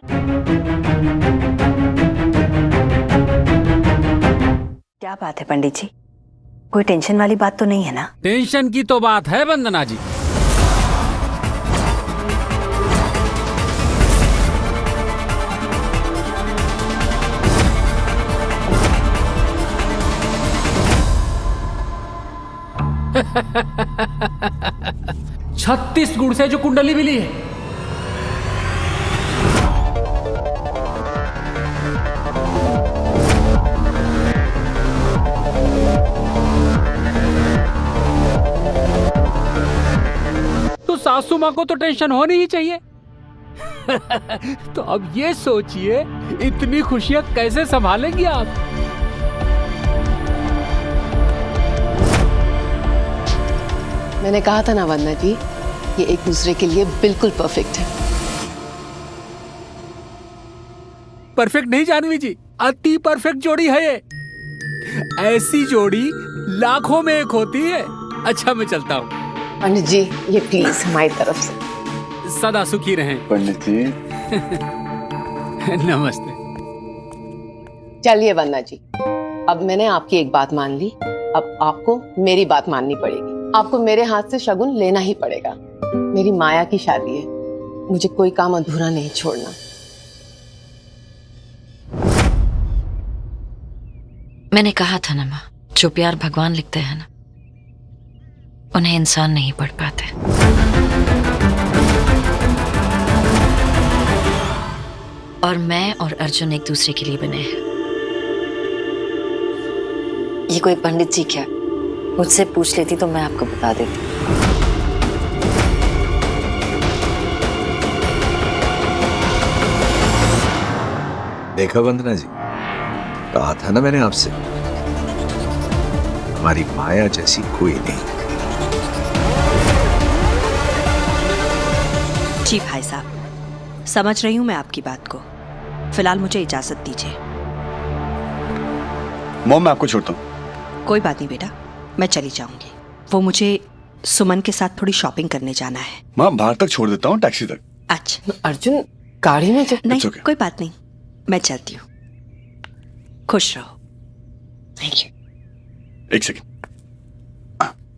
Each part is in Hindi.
क्या बात है पंडित जी, कोई टेंशन वाली बात तो नहीं है ना? टेंशन की तो बात है वंदना जी। छत्तीस गुण से जो कुंडली मिली है, तो सासू माँ को तो टेंशन होनी ही चाहिए। तो अब ये सोचिए इतनी खुशियां कैसे संभालेंगी आप। मैंने कहा था ना वंदना जी, ये एक दूसरे के लिए बिल्कुल परफेक्ट है। परफेक्ट नहीं जानवी जी, अति परफेक्ट जोड़ी है ये। ऐसी जोड़ी लाखों में एक होती है। अच्छा मैं चलता हूँ। पंडित जी ये प्लीज हमारी तरफ से। सदा सुखी रहें। पंडित जी नमस्ते। चलिए वंदना जी, अब मैंने आपकी एक बात मान ली, अब आपको मेरी बात माननी पड़ेगी। आपको मेरे हाथ से शगुन लेना ही पड़ेगा। मेरी माया की शादी है, मुझे कोई काम अधूरा नहीं छोड़ना। मैंने कहा था ना माँ, जो प्यार भगवान लिखते हैं ना, उन्हें इंसान नहीं पढ़ पाते। और मैं और अर्जुन एक दूसरे के लिए बने हैं। ये कोई पंडित जी क्या, मुझसे पूछ लेती तो मैं आपको बता देती। देखा वंदना जी, कहा था ना मैंने आपसे, हमारी माया जैसी कोई नहीं। जी भाई साहब, समझ रही हूँ मैं आपकी बात को। फिलहाल मुझे इजाजत दीजिए। मॉम मैं आपको छोड़ता हूँ। कोई बात नहीं बेटा, मैं चली जाऊंगी। वो मुझे सुमन के साथ थोड़ी शॉपिंग करने जाना है। माँ बाहर तक छोड़ देता हूँ, टैक्सी तक। अच्छा अर्जुन गाड़ी में जा। नहीं okay. कोई बात नहीं, मैं चलती हूँ। खुश रहो। Thank you. एक सेकंड,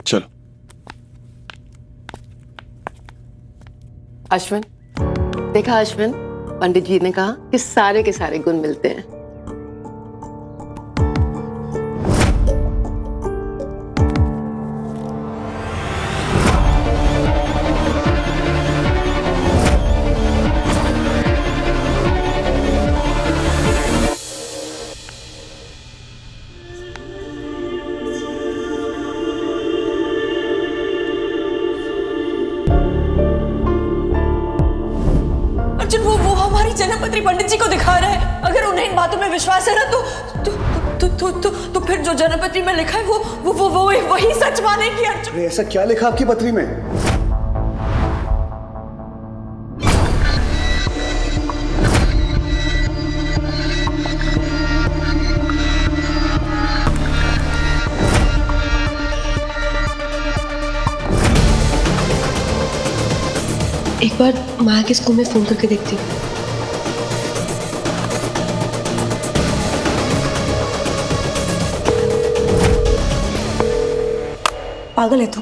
चलो। अश्विन, देखा अश्विन, पंडित जी ने कहा कि सारे के सारे गुण मिलते हैं। अर्जुन वो हमारी जन्मपत्री पंडित जी को दिखा रहा है। अगर उन्हें इन बातों में विश्वास है ना तो फिर जो जन्मपत्री में लिखा है वो वही सच मानेगी। अर्जुन ऐसा क्या लिखा आपकी पत्री में? एक बार माया के स्कूल में फोन करके देखती हूँ। पागल है तू,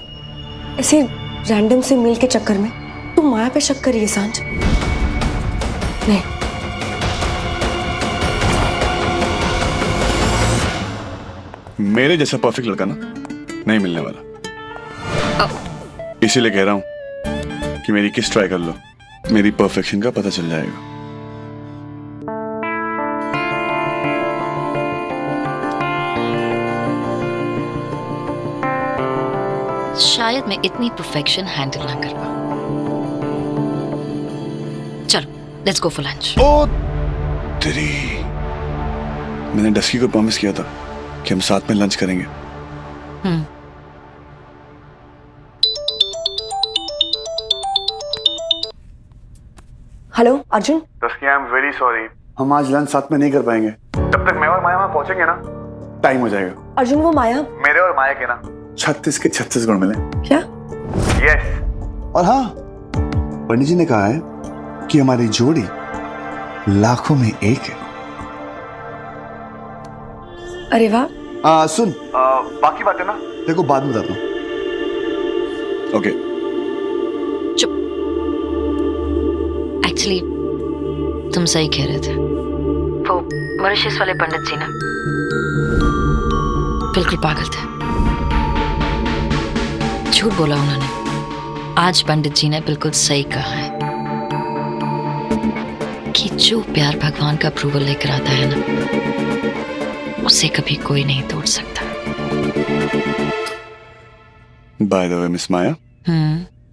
ऐसे रैंडम से मेल के चक्कर में तू माया पे शक करिए सांझ। नहीं, मेरे जैसा परफेक्ट लड़का ना नहीं मिलने वाला। इसीलिए कह रहा हूँ कि मेरी किस ट्राई कर लो, मेरी परफेक्शन का पता चल जाएगा। शायद मैं इतनी परफेक्शन हैंडल ना कर पाऊं। चलो लेट्स गो फॉर लंच। ओ तेरी, मैंने डस्की को प्रॉमिस किया था कि हम साथ में लंच करेंगे। Hello Arjun. Dusky, I am very sorry, हम आज लंच साथ में नहीं कर पाएंगे। जब तक मैं और माया वहां पहुंचेंगे ना, टाइम हो जाएगा। अर्जुन वो माया, मेरे और माया के ना 36 के 36 गुण मिले। क्या? यस। और हाँ, पंडित जी ने कहा है कि हमारी जोड़ी लाखों में एक है। अरे वाह। सुन, बाकी बातें ना देखो बाद में बताता हूँ। ओके। एक्चुअली तुम सही कह रहे थे। वो मॉरिशस वाले पंडित जी ना बिल्कुल पागल थे। झूठ बोला उन्होंने। आज पंडित जी ने बिल्कुल सही कहा है कि जो प्यार भगवान का अप्रूवल लेकर आता है ना, उसे कभी कोई नहीं तोड़ सकता। बाय द वे मिस माया,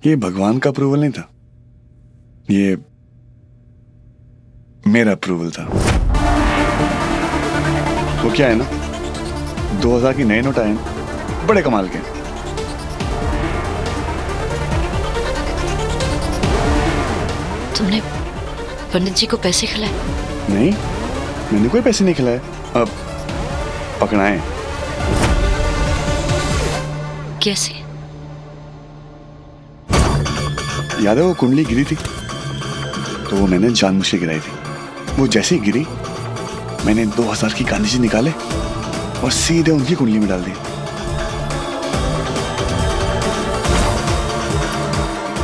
ये भगवान का अप्रूवल नहीं था, ये मेरा अप्रूवल था। वो क्या है ना, 2000 की नए नोट आए हैं, बड़े कमाल के। तुमने पंडित जी को पैसे खिलाए? नहीं, मैंने कोई पैसे नहीं खिलाए। अब पकड़ाए। कैसे? याद है वो कुंडली गिरी थी, तो वो मैंने जानबूझ के गिराई थी। वो जैसे ही गिरी, मैंने 2000 की गांधी जी निकाले और सीधे उनकी कुंडली में डाल दी।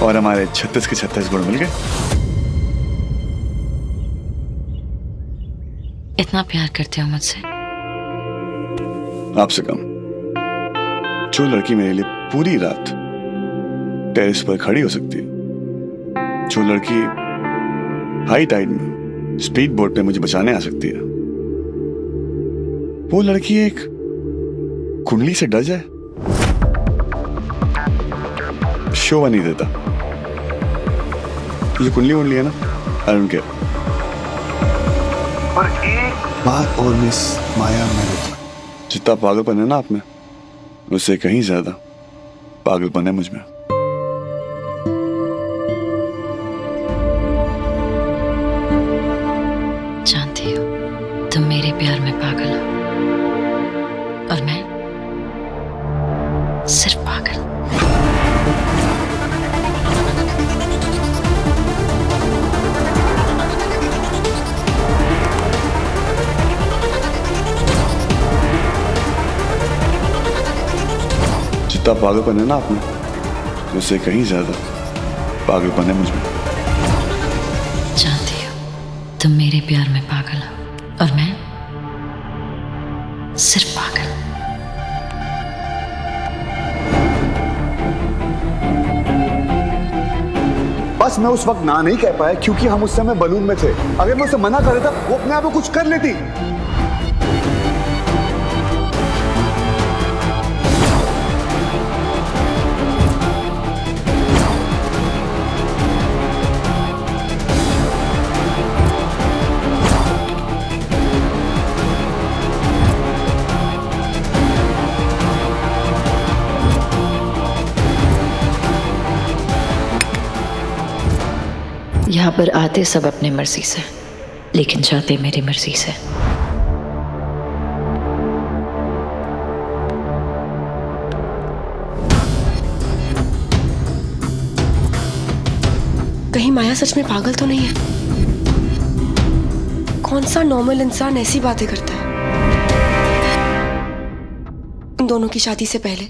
और हमारे 36 के 36 गुण मिल गए। इतना प्यार करते हो मुझसे? आपसे कम। जो लड़की मेरे लिए पूरी रात टेरेस पर खड़ी हो सकती है, जो लड़की हाई टाइड में स्पीड बोट पे मुझे बचाने आ सकती है, वो लड़की एक कुंडली से डर जाए? शोभा नहीं देता। ये कुंडली वुंडली है ना, आई डोंट केयर। और एक बात और मिस माया, मैं जितना पागलपन है ना आप में, उससे कहीं ज्यादा पागलपन है मुझ में। जानती हो, तुम मेरे प्यार में पागल हो और मैं सिर्फ पागल। जितना पागलपन है ना आप में, उससे कहीं ज्यादा पागलपन है मुझ में। जानती हो, तुम मेरे प्यार में पागल हो और मैं सिर्फ पागल। बस मैं उस वक्त ना नहीं कह पाया क्योंकि हम उस समय बलून में थे। अगर मैं उसे मना कर देता, वो अपने आप में कुछ कर लेती। यहाँ पर आते सब अपने मर्जी से, लेकिन जाते मेरी मर्जी से। कहीं माया सच में पागल तो नहीं है? कौन सा नॉर्मल इंसान ऐसी बातें करता है? उन दोनों की शादी से पहले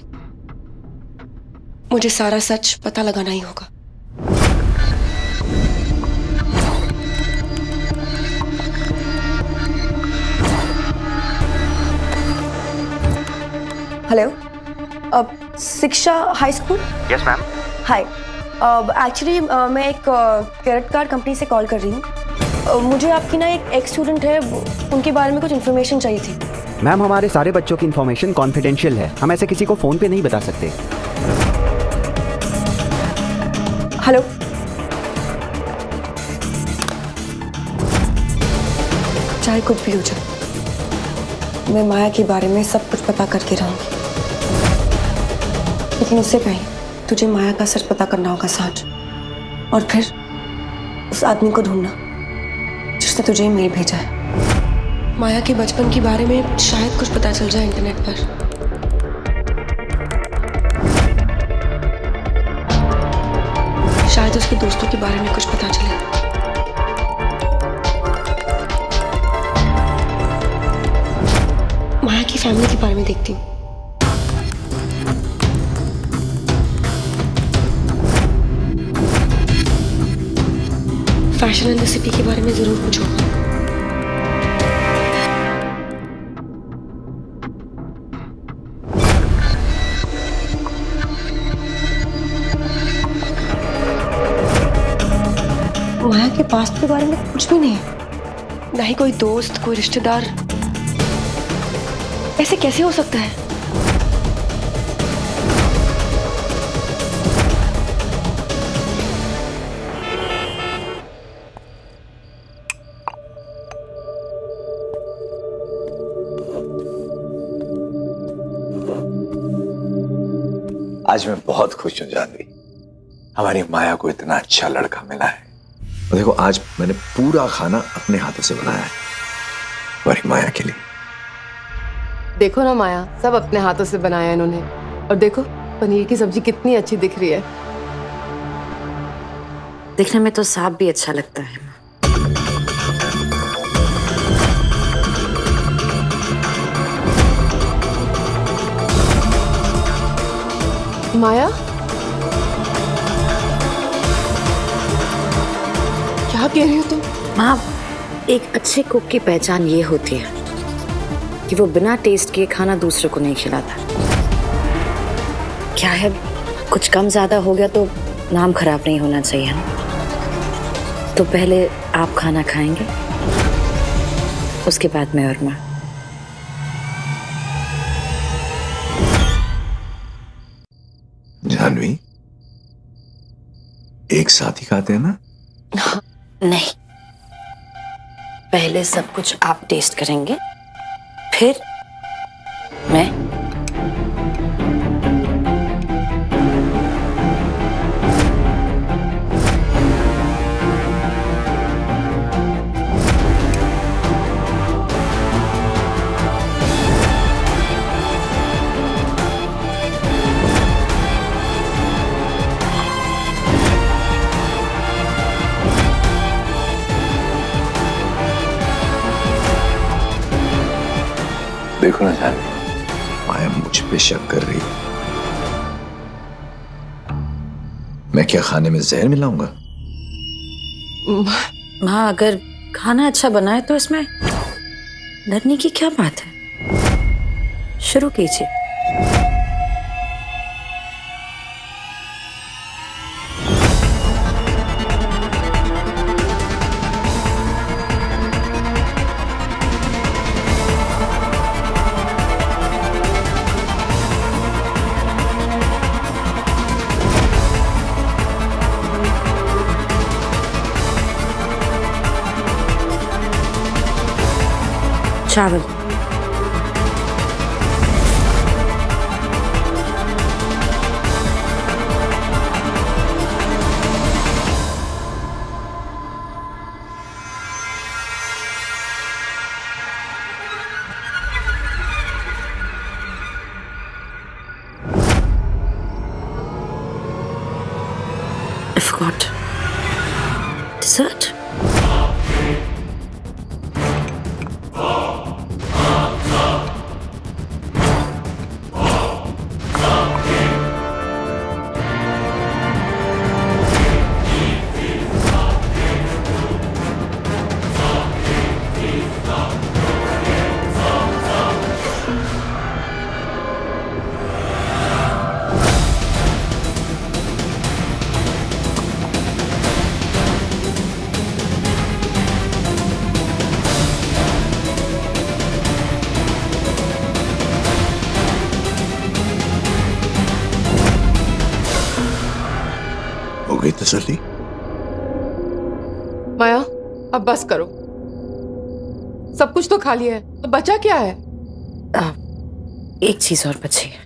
मुझे सारा सच पता लगाना ही होगा। हेलो, अब शिक्षा high school? Yes ma'am. Hi, actually मैं एक क्रेडिट कार्ड कंपनी से कॉल कर रही हूँ। मुझे आपकी ना एक एक्स स्टूडेंट है, उनके बारे में कुछ इन्फॉर्मेशन चाहिए थी। मैम, हमारे सारे बच्चों की इन्फॉर्मेशन कॉन्फिडेंशियल है, हम ऐसे किसी को फोन पे नहीं बता सकते। हेलो, चाहे कुछ भी हो जाए, मैं माया के बारे में सब कुछ पता करके रहूंगी, लेकिन उससे पहले तुझे माया का सच पता करना होगा सांझ, और फिर उस आदमी को ढूंढना जिसने तुझे मेल भेजा है। माया के बचपन के बारे में शायद कुछ पता चल जाए इंटरनेट पर। शायद उसके दोस्तों के बारे में कुछ पता चले। फैमिली के बारे में देखती हूँ। फैशन एंड रेसिपी के बारे में जरूर पूछो। माया के पास्ट के बारे में कुछ भी नहीं है, ना ही कोई दोस्त, कोई रिश्तेदार। ऐसे कैसे हो सकता है? आज मैं बहुत खुश हूं जानवी, हमारी माया को इतना अच्छा लड़का मिला है। और देखो आज मैंने पूरा खाना अपने हाथों से बनाया है हमारी माया के लिए। देखो ना माया, सब अपने हाथों से बनाया इन्होंने। और देखो पनीर की सब्जी कितनी अच्छी दिख रही है। दिखने में तो सांप भी अच्छा लगता है। माया, क्या कह रही हो तुम? माँ, एक अच्छे कुक की पहचान ये होती है कि वो बिना टेस्ट किए खाना दूसरे को नहीं खिलाता। क्या है, कुछ कम ज्यादा हो गया तो नाम खराब नहीं होना चाहिए ना। तो पहले आप खाना खाएंगे, उसके बाद मैं और माँ। जानवी, एक साथ ही खाते हैं ना? नहीं, पहले सब कुछ आप टेस्ट करेंगे, फिर मैं। देखो ना जानवी, माया मुझ पे शक कर रही है। मैं क्या खाने में जहर मिलाऊंगा? माँ, अगर खाना अच्छा बना है तो इसमें डरने की क्या बात है? शुरू कीजिए। चावल। I forgot. Dessert? हो गई तसल्ली? माया, अब बस करो। सब कुछ तो खा लिया है, तो बचा क्या है? एक चीज और बची है।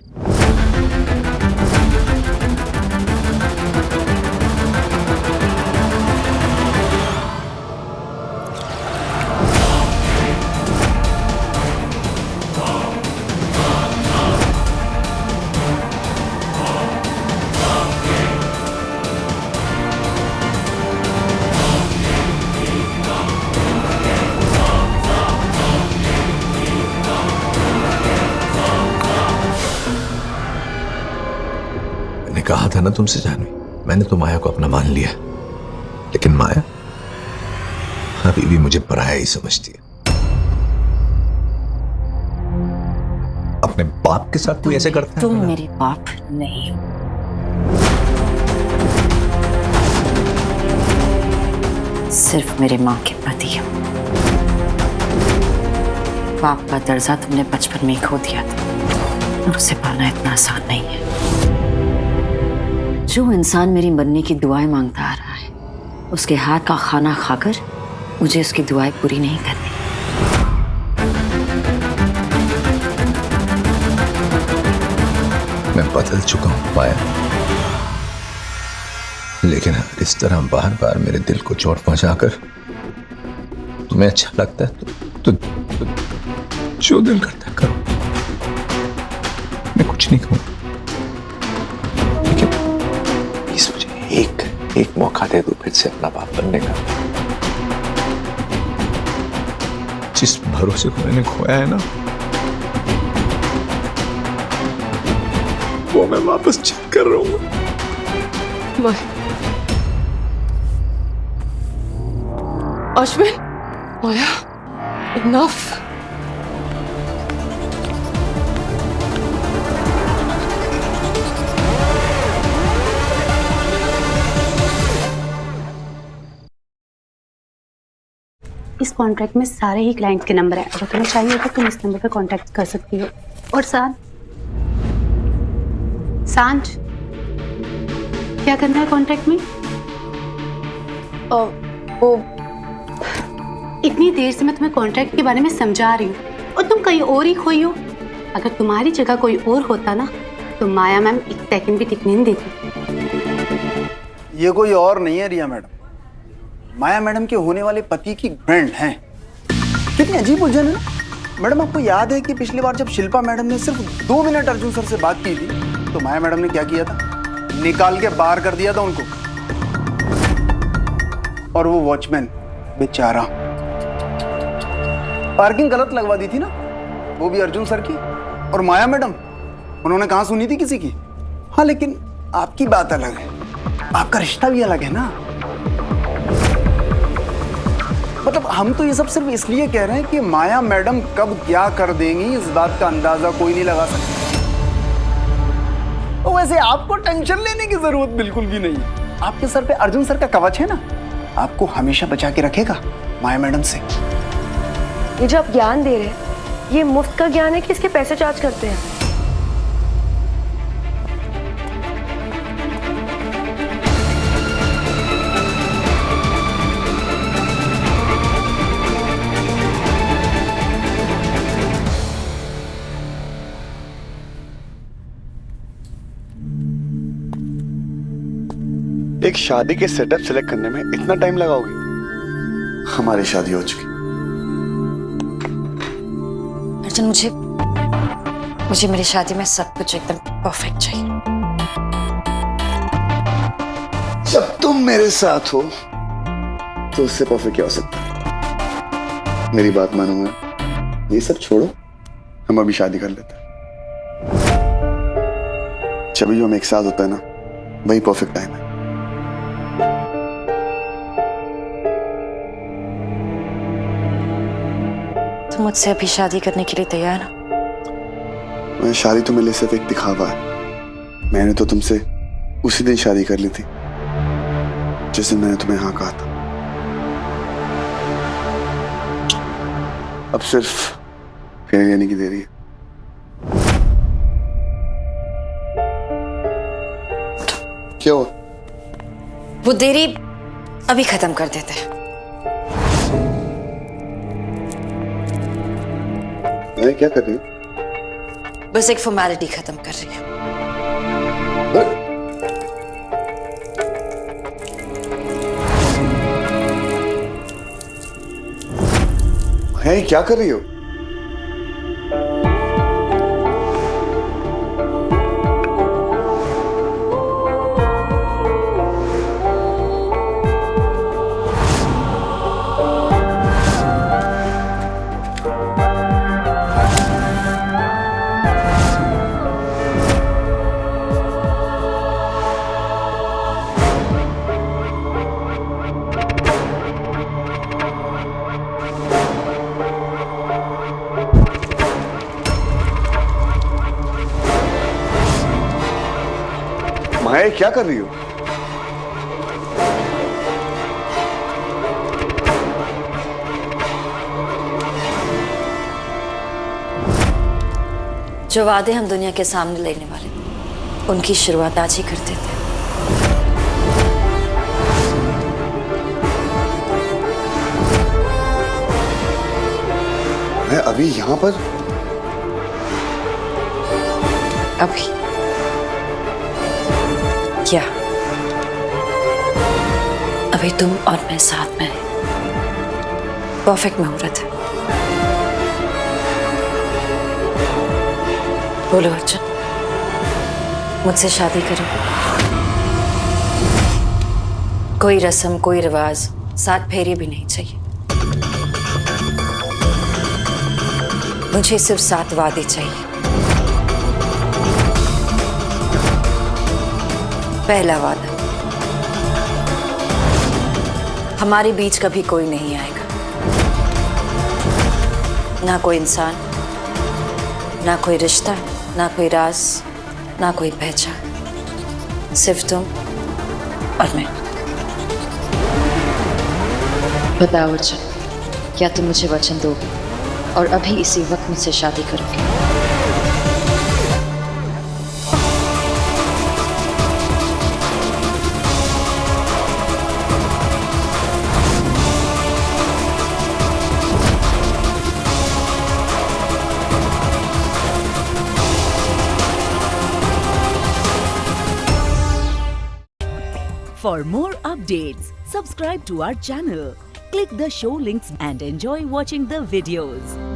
कहा था ना तुमसे जानवी, मैंने तो माया को अपना मान लिया, लेकिन माया अभी भी मुझे पराया ही समझती है। अपने बाप के साथ कोई ऐसे करता है? तुम मेरे बाप नहीं हो। सिर्फ मेरे माँ के पति हो। बाप का दर्जा तुमने बचपन में ही खो दिया था, और उसे पाना इतना आसान नहीं है। जो इंसान मेरी मरने की दुआएं मांगता आ रहा है, उसके हाथ का खाना खाकर मुझे उसकी दुआएं पूरी नहीं करनी। मैं बदल चुका हूं माया, लेकिन इस तरह बार बार मेरे दिल को चोट पहुंचाकर तुम्हें अच्छा लगता है तो जो दिल करता है करो, मैं कुछ नहीं कहूंगा। लेकिन प्लीज मुझे एक मौका दे दो फिर से अपना बाप बनने का। जिस भरोसे को मैंने खोया है ना, वो मैं वापस चेक कर रहा हूँ। अश्विन, माया, इनफ। इस कॉन्ट्रैक्ट में सारे ही क्लाइंट के नंबर है। अगर तुम्हें चाहिए तो तुम इस नंबर पर कॉन्टैक्ट कर सकती हो। और सांझ क्या करना है कॉन्ट्रैक्ट में? वो इतनी देर से मैं तुम्हें कॉन्ट्रैक्ट के बारे में समझा रही हूँ और तुम कहीं और ही खोई हो। अगर तुम्हारी जगह कोई और होता ना तो माया मैम एक सेकंड भी टिकने नहीं देती। ये कोई और नहीं है रिया मैडम, माया मैडम के होने वाले पति की फ्रेंड हैं। कितनी अजीब उलझन है ना मैडम। आपको याद है कि पिछली बार जब शिल्पा मैडम ने सिर्फ 2 मिनट अर्जुन सर से बात की थी तो माया मैडम ने क्या किया था? निकाल के बाहर कर दिया था उनको। और वो वॉचमैन बेचारा, पार्किंग गलत लगवा दी थी ना, वो भी अर्जुन सर की। और माया मैडम, उन्होंने कहां सुनी थी किसी की? हाँ, लेकिन आपकी बात अलग है, आपका रिश्ता भी अलग है ना। मतलब हम तो ये सब सिर्फ इसलिए कह रहे हैं कि माया मैडम कब क्या कर देंगी इस बात का अंदाजा कोई नहीं लगा सकता। तो वैसे आपको टेंशन लेने की जरूरत बिल्कुल भी नहीं है। आपके सर पे अर्जुन सर का कवच है ना, आपको हमेशा बचा के रखेगा माया मैडम से। ये जो आप ज्ञान दे रहे हैं, ये मुफ्त का ज्ञान है कि इसके पैसे चार्ज करते हैं? एक शादी के सेटअप सेलेक्ट करने में इतना टाइम लगाओगी? हमारी शादी हो चुकी। अर्जुन, मुझे मेरी शादी में सब कुछ एकदम परफेक्ट चाहिए। जब तुम मेरे साथ हो तो उससे परफेक्ट क्या हो सकता है? मेरी बात मानूंगा। ये सब छोड़ो, हम अभी शादी कर लेते हैं। जब भी हम एक साथ होता है ना, वही परफेक्ट टाइम है। तुम मुझसे अभी शादी करने के लिए तैयार हो? शादी तो मेरे लिए सिर्फ एक दिखावा है। मैंने तो तुमसे उसी दिन शादी कर ली थी जिस दिन मैंने तुम्हें हाँ कहा था। अब सिर्फ फेर लेने की देरी है। क्या हुआ? वो देरी अभी खत्म कर देते हैं। मैं क्या कर रही हूँ? बस एक फॉर्मेलिटी खत्म कर रही हूँ। है क्या कर रही हो? माया क्या कर रही हो? जो वादे हम दुनिया के सामने लेने वाले उनकी शुरुआत आज ही करते थे। मैं अभी यहाँ पर? अभी क्या? अभी तुम और मैं साथ में हैं। परफेक्ट मुहूर्त है। बोलो अर्जुन, मुझसे शादी करो। कोई रस्म, कोई रिवाज, 7 फेरे भी नहीं चाहिए। मुझे सिर्फ 7 वादे चाहिए। पहला वादा, हमारे बीच कभी कोई नहीं आएगा। ना कोई इंसान, ना कोई रिश्ता, ना कोई राज, ना कोई पहचान। सिर्फ तुम और मैं। बताओ अर्जुन, क्या तुम मुझे वचन दोगे और अभी इसी वक्त मुझसे शादी करोगे? For more updates, subscribe to our channel, click the show links and enjoy watching the videos.